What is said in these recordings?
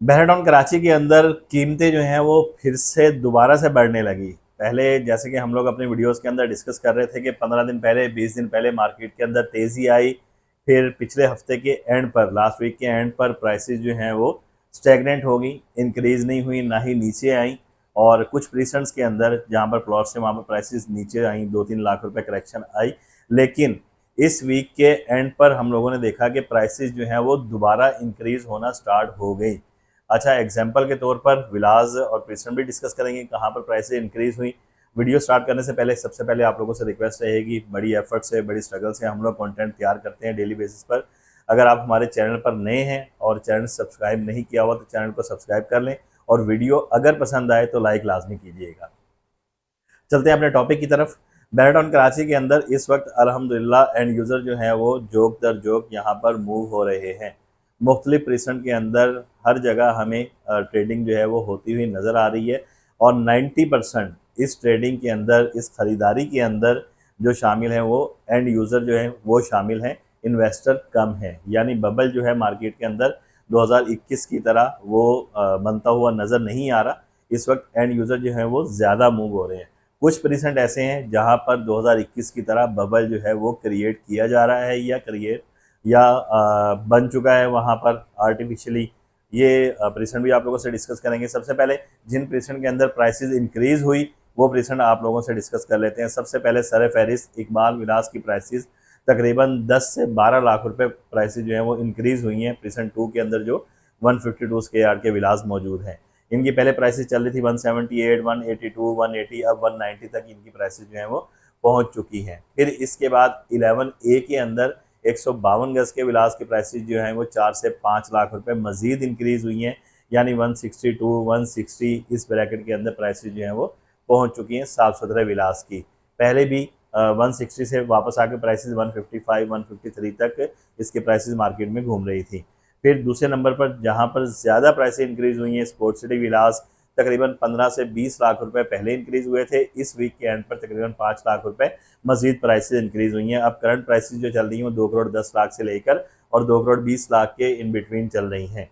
बहराडाउन कराची के अंदर कीमतें जो हैं वो फिर से दोबारा से बढ़ने लगी। पहले जैसे कि हम लोग अपने वीडियोस के अंदर डिस्कस कर रहे थे कि 15 दिन पहले 20 दिन पहले मार्केट के अंदर तेज़ी आई, फिर पिछले हफ्ते के एंड पर लास्ट वीक के एंड पर प्राइसेस जो हैं वो स्टैग्नेंट हो गई, इंक्रीज़ नहीं हुई, ना ही नीचे आई। और कुछ प्रीसेंट्स के अंदर जहाँ पर प्लॉट्स थे वहाँ पर प्राइसेस नीचे आई, 2-3 लाख रुपए करेक्शन आई। लेकिन इस वीक के एंड पर हम लोगों ने देखा कि प्राइसेस जो हैं वो दोबारा इंक्रीज़ होना स्टार्ट हो गई। अच्छा, एग्जाम्पल के तौर पर विलास और प्रिस्टन भी डिस्कस करेंगे कहाँ पर प्राइसें इंक्रीज हुई। वीडियो स्टार्ट करने से पहले सबसे पहले आप लोगों से रिक्वेस्ट रहेगी, बड़ी एफर्ट से बड़ी स्ट्रगल से हम लोग कंटेंट तैयार करते हैं डेली बेसिस पर। अगर आप हमारे चैनल पर नए हैं और चैनल सब्सक्राइब नहीं किया हुआ तो चैनल को सब्सक्राइब कर लें, और वीडियो अगर पसंद आए तो लाइक लाजमी कीजिएगा। चलते हैं अपने टॉपिक की तरफ। बैराडाउन कराची के अंदर इस वक्त अल्हम्दुलिल्लाह एंड यूज़र जो है वो जोक दर जोक यहाँ पर मूव हो रहे हैं। मुख्तलिफ रिसेंट के अंदर हर जगह हमें ट्रेडिंग जो है वो होती हुई नज़र आ रही है। और 90% इस ट्रेडिंग के अंदर, इस ख़रीदारी के अंदर जो शामिल हैं वो एंड यूज़र जो हैं वो शामिल हैं, इन्वेस्टर कम है। यानी बबल जो है मार्केट के अंदर 2021 की तरह वो बनता हुआ नज़र नहीं आ रहा। इस वक्त एंड यूज़र जो हैं वो ज़्यादा मूव हो रहे हैं। कुछ परसेंट ऐसे हैं जहां पर 2021 की तरह बबल जो है वो क्रिएट किया जा रहा है या बन चुका है वहां पर आर्टिफिशियली। ये परसेंट भी आप लोगों से डिस्कस करेंगे। सबसे पहले जिन परसेंट के अंदर प्राइसेस इंक्रीज हुई वो परसेंट आप लोगों से डिस्कस कर लेते हैं। सबसे पहले सर फहरिस्त इकबाल विलास की प्राइसेस तकरीबन 10 से 12 लाख रुपए प्राइसेस जो है वो इंक्रीज हुई हैं परसेंट 2 के अंदर, जो 152 स्क्वायर के विलास मौजूद हैं। इनकी पहले प्राइसेस चल रही थी 178, 182, 180, अब 190 तक इनकी प्राइसेस जो हैं वो पहुंच चुकी हैं। फिर इसके बाद 11A के अंदर 152 गज के विलास की प्राइसेस जो हैं वो 4 से 5 लाख रुपए मजीद इंक्रीज हुई हैं। यानी 162, 160 इस ब्रैकेट के अंदर प्राइसेस जो हैं वो पहुंच चुकी हैं साफ सुथरे विलास की। पहले भी 160 से वापस आके प्राइसेस 155, 153 तक इसकी प्राइसेस मार्केट में घूम रही थी। फिर दूसरे नंबर पर जहां पर ज़्यादा प्राइसें इंक्रीज हुई हैं, स्पोर्ट सिटी विलास तकरीबन 15 से 20 लाख रुपए पहले इंक्रीज हुए थे। इस वीक के एंड पर तकरीबन 5 लाख रुपए मजीद प्राइसेस इंक्रीज हुई हैं। अब करंट प्राइसेस जो चल रही हैं वो 2 करोड़ 10 लाख से लेकर और 2 करोड़ 20 लाख के इन बिटवीन चल रही हैं।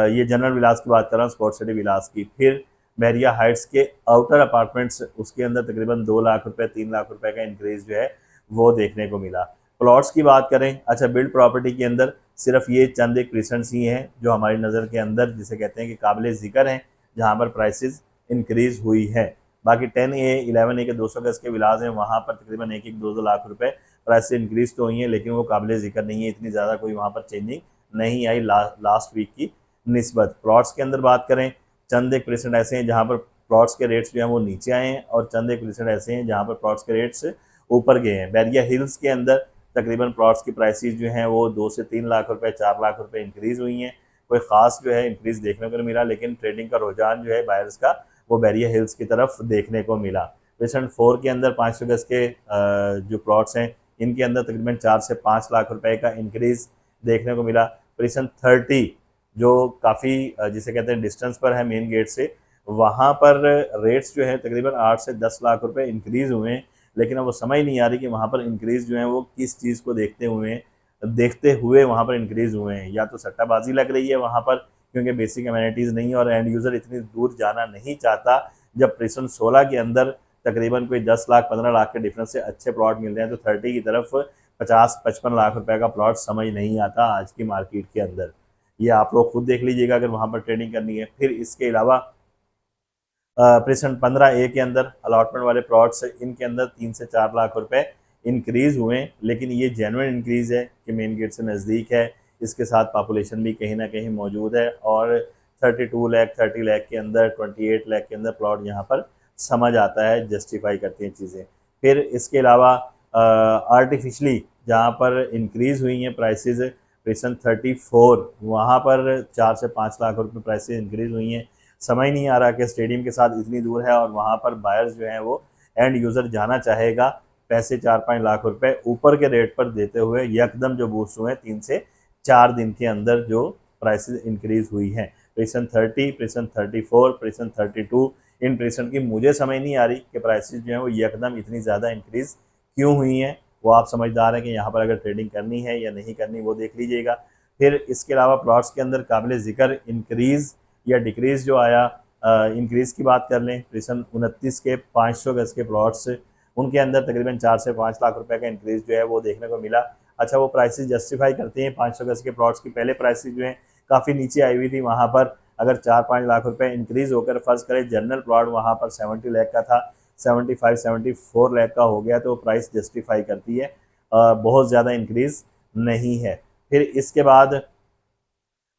ये जनरल विलास की बात कर रहा हूँ, स्पोर्ट सिटी विलास की। फिर बैरिया हाइट्स के आउटर अपार्टमेंट्स, उसके अंदर तकरीबन 2 लाख रुपए 3 लाख रुपए का इंक्रीज जो है वो देखने को मिला। प्लॉट्स की बात करें, अच्छा, बिल्ड प्रॉपर्टी के अंदर सिर्फ ये चंद एक प्रीसेंट्स ही हैं जो हमारी नज़र के अंदर जिसे कहते हैं कि काबिल ज़िक्र हैं, जहाँ पर प्राइसेस इंक्रीज हुई है। बाकी 10A 11A के 200 गज के विलास हैं, वहाँ पर तकरीबन 1-2 लाख रुपए प्राइस इंक्रीज तो हुई हैं, लेकिन वो काबिल ज़िक्र नहीं है। इतनी ज़्यादा कोई वहाँ पर चेंजिंग नहीं आई लास्ट वीक की निस्बत। प्लॉट्स की अंदर बात करें, चंद एक परसेंट ऐसे हैं जहाँ पर प्लॉट्स के रेट्स जो हैं वो नीचे आए हैं, और चंद एक परसेंट ऐसे हैं जहाँ पर प्लॉट्स के रेट्स ऊपर गए हैं। बैरिया हिल्स के अंदर तकरीबन प्लॉट्स की प्राइसेस जो हैं वो 2 से 3 लाख रुपए 4 लाख रुपए इंक्रीज हुई हैं। कोई ख़ास जो है इंक्रीज देखने को नहीं मिला, लेकिन ट्रेडिंग का रुझान जो है बायर्स का वो बैरिया हिल्स की तरफ देखने को मिला। पेशेंट 4 के अंदर 500 गज के जो प्लॉट्स हैं इनके अंदर तकरीबन 4 से 5 लाख रुपए का इंक्रीज देखने को मिला। पेशेंट 30 जो काफ़ी जिसे कहते हैं डिस्टेंस पर है मेन गेट से, वहाँ पर रेट्स जो है तकरीबन 8 से 10 लाख रुपए इंक्रीज हुए हैं। लेकिन अब वो समझ नहीं आ रही कि वहाँ पर इंक्रीज जो है वो किस चीज़ को देखते हुए वहाँ पर इंक्रीज हुए हैं। या तो सट्टाबाजी लग रही है वहाँ पर, क्योंकि बेसिक अमेनिटीज़ नहीं है और एंड यूज़र इतनी दूर जाना नहीं चाहता। जब प्रेसन 16 के अंदर तकरीबन कोई 10 लाख 15 लाख के डिफरेंस से अच्छे प्लॉट मिल रहे हैं, तो 30 की तरफ 50-55 लाख रुपए का प्लॉट समझ नहीं आता आज की मार्केट के अंदर। ये आप लोग खुद देख लीजिएगा अगर वहाँ पर ट्रेडिंग करनी है। फिर इसके अलावा प्रेसेंट 15A के अंदर अलॉटमेंट वाले प्लॉट्स इनके अंदर 3 से 4 लाख रुपए इंक्रीज हुए, लेकिन ये जेन्युइन इंक्रीज है कि मेन गेट से नज़दीक है, इसके साथ पॉपुलेशन भी कहीं ना कहीं मौजूद है, और 32 लाख 30 लाख के अंदर 28 लाख के अंदर प्लॉट यहाँ पर समझ आता है, जस्टिफाई करती हैं चीज़ें। फिर इसके अलावा आर्टिफिशली जहाँ पर इंक्रीज़ हुई हैं प्राइसेस, प्रेसेंट 34 वहाँ पर 4 से 5 लाख रुपए प्राइसेस इंक्रीज हुई हैं। समझ नहीं आ रहा कि स्टेडियम के साथ इतनी दूर है और वहाँ पर बायर्स जो हैं वो एंड यूज़र जाना चाहेगा पैसे 4-5 लाख रुपए ऊपर के रेट पर देते हुए, यकदम जो बूस्ट हुए 3 से 4 दिन के अंदर जो प्राइसेस इंक्रीज हुई हैं। प्रेसेंट 30, प्रेसेंट 34, प्रेसेंट 32, इन प्रेसेंट की मुझे समझ नहीं आ रही कि प्राइसेस जो हैं वो यकदम इतनी ज़्यादा इंक्रीज क्यों हुई हैं। वो आप समझदार हैं कि यहाँ पर अगर ट्रेडिंग करनी है या नहीं करनी वो देख लीजिएगा। फिर इसके अलावा प्लॉट्स के अंदर काबिल ज़िक्र इंक्रीज़ या डिक्रीज़ जो आया, इंक्रीज़ की बात कर लें, प्रीसन 29 के 500 गज़ के प्लॉट्स, उनके अंदर तकरीबन 4 से 5 लाख रुपए का इंक्रीज़ जो है वो देखने को मिला। अच्छा, वो प्राइसेस जस्टिफाई करते हैं 500 गज़ के प्लॉट्स की पहले प्राइसेस जो हैं काफ़ी नीचे आई हुई थी, वहाँ पर अगर 4-5 लाख रुपए इंक्रीज़ होकर फ़र्ज़ करें जनरल प्लॉट वहाँ पर 70 लाख का था, 75-74 लाख का हो गया, तो प्राइस जस्टिफाई करती है, बहुत ज़्यादा इंक्रीज़ नहीं है। फिर इसके बाद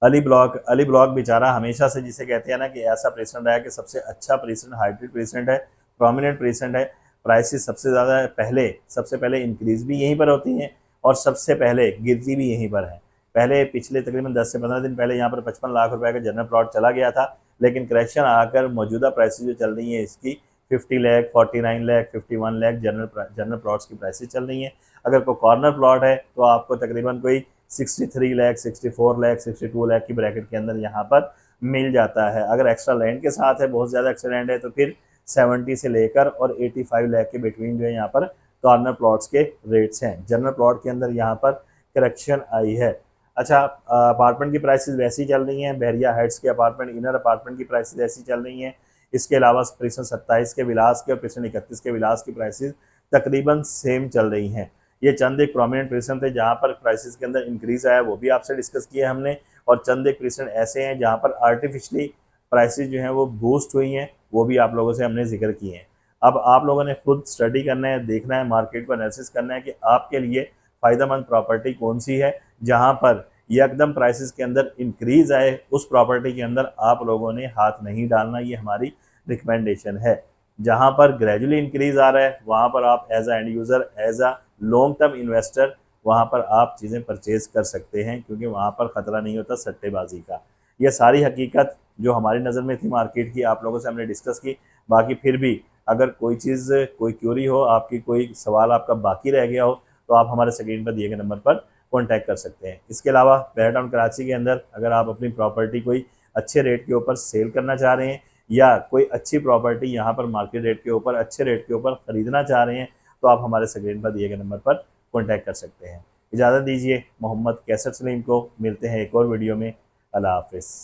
अली ब्लॉक बेचारा हमेशा से जिसे कहते हैं ना कि ऐसा प्रेसिडेंट रहा है कि सबसे अच्छा प्रेसिडेंट, हाइब्रिड प्रेसिडेंट है, प्रोमिनेंट प्रेसिडेंट है। प्राइसेस सबसे पहले इंक्रीज भी यहीं पर होती हैं और सबसे पहले गिरती भी यहीं पर है। पहले पिछले तकरीबन 10 से 15 दिन पहले यहाँ पर 55 लाख रुपए का जनरल प्लॉट चला गया था, लेकिन करेक्शन आकर मौजूदा प्राइसेस जो चल रही है इसकी 50 लाख, 49 लाख, 51 लाख जनरल प्लॉट्स की प्राइसेस चल रही हैं। अगर कोई कॉर्नर प्लॉट है तो आपको तकरीबन कोई 63 लाख, 64 लाख, 62 लाख की ब्रैकेट के अंदर यहाँ पर मिल जाता है। अगर एक्स्ट्रा लैंड के साथ है, बहुत ज़्यादा एक्स्ट्रा लैंड है, तो फिर 70 से लेकर और 85 लाख के बिटवीन जो है यहाँ पर कॉर्नर प्लॉट्स के रेट्स हैं। जनरल प्लॉट के अंदर यहाँ पर करेक्शन आई है। अच्छा, अपार्टमेंट की प्राइसेस वैसी चल रही हैं, बहरिया हाइट्स के अपार्टमेंट, इनर अपार्टमेंट की प्राइसेस ऐसी चल रही हैं। इसके अलावा प्रीसन 27 के विलास के और प्रीसन 31 के विलास की प्राइसेस तकरीबन सेम चल रही हैं। ये चंद एक प्रोमिनेंट प्रीसन थे जहाँ पर प्राइसेस के अंदर इंक्रीज आया, वो भी आपसे डिस्कस किया हमने, और चंद एक प्रीसन ऐसे हैं जहाँ पर आर्टिफिशली प्राइसेस जो हैं वो बूस्ट हुई हैं, वो भी आप लोगों से हमने जिक्र किए हैं। अब आप लोगों ने खुद स्टडी करना है, देखना है, मार्केट को एनालिसिस करना है कि आपके लिए फ़ायदेमंद प्रॉपर्टी कौन सी है, जहाँ पर एकदम प्राइसेस के अंदर इंक्रीज आए, उस प्रॉपर्टी के अंदर आप लोगों ने हाथ नहीं डालना, ये हमारी रिकमेंडेशन है। जहाँ पर ग्रेजुअली इंक्रीज आ रहा है वहाँ पर आप as a end user, as a long term investor वहाँ पर आप चीज़ें परचेज कर सकते हैं, क्योंकि वहाँ पर ख़तरा नहीं होता सट्टेबाजी का। यह सारी हकीकत जो हमारी नज़र में थी मार्केट की, आप लोगों से हमने डिस्कस की। बाकी फिर भी अगर कोई चीज़, कोई क्यूरी हो आपकी, कोई सवाल आपका बाकी रह गया हो, तो आप हमारे स्क्रीन पर दिए गए नंबर पर कॉन्टैक्ट कर सकते हैं। इसके अलावा बहरा टाउन कराची के अंदर अगर आप अपनी प्रॉपर्टी कोई अच्छे रेट के ऊपर सेल करना चाह रहे हैं, या कोई अच्छी प्रॉपर्टी यहाँ पर मार्केट रेट के ऊपर, अच्छे रेट के ऊपर ख़रीदना चाह रहे हैं, तो आप हमारे स्क्रीन पर दिए गए नंबर पर कॉन्टैक्ट कर सकते हैं। इजाज़त दीजिए मोहम्मद कैसर सलीम को, मिलते हैं एक और वीडियो में। अल्लाह हाफ़िज़।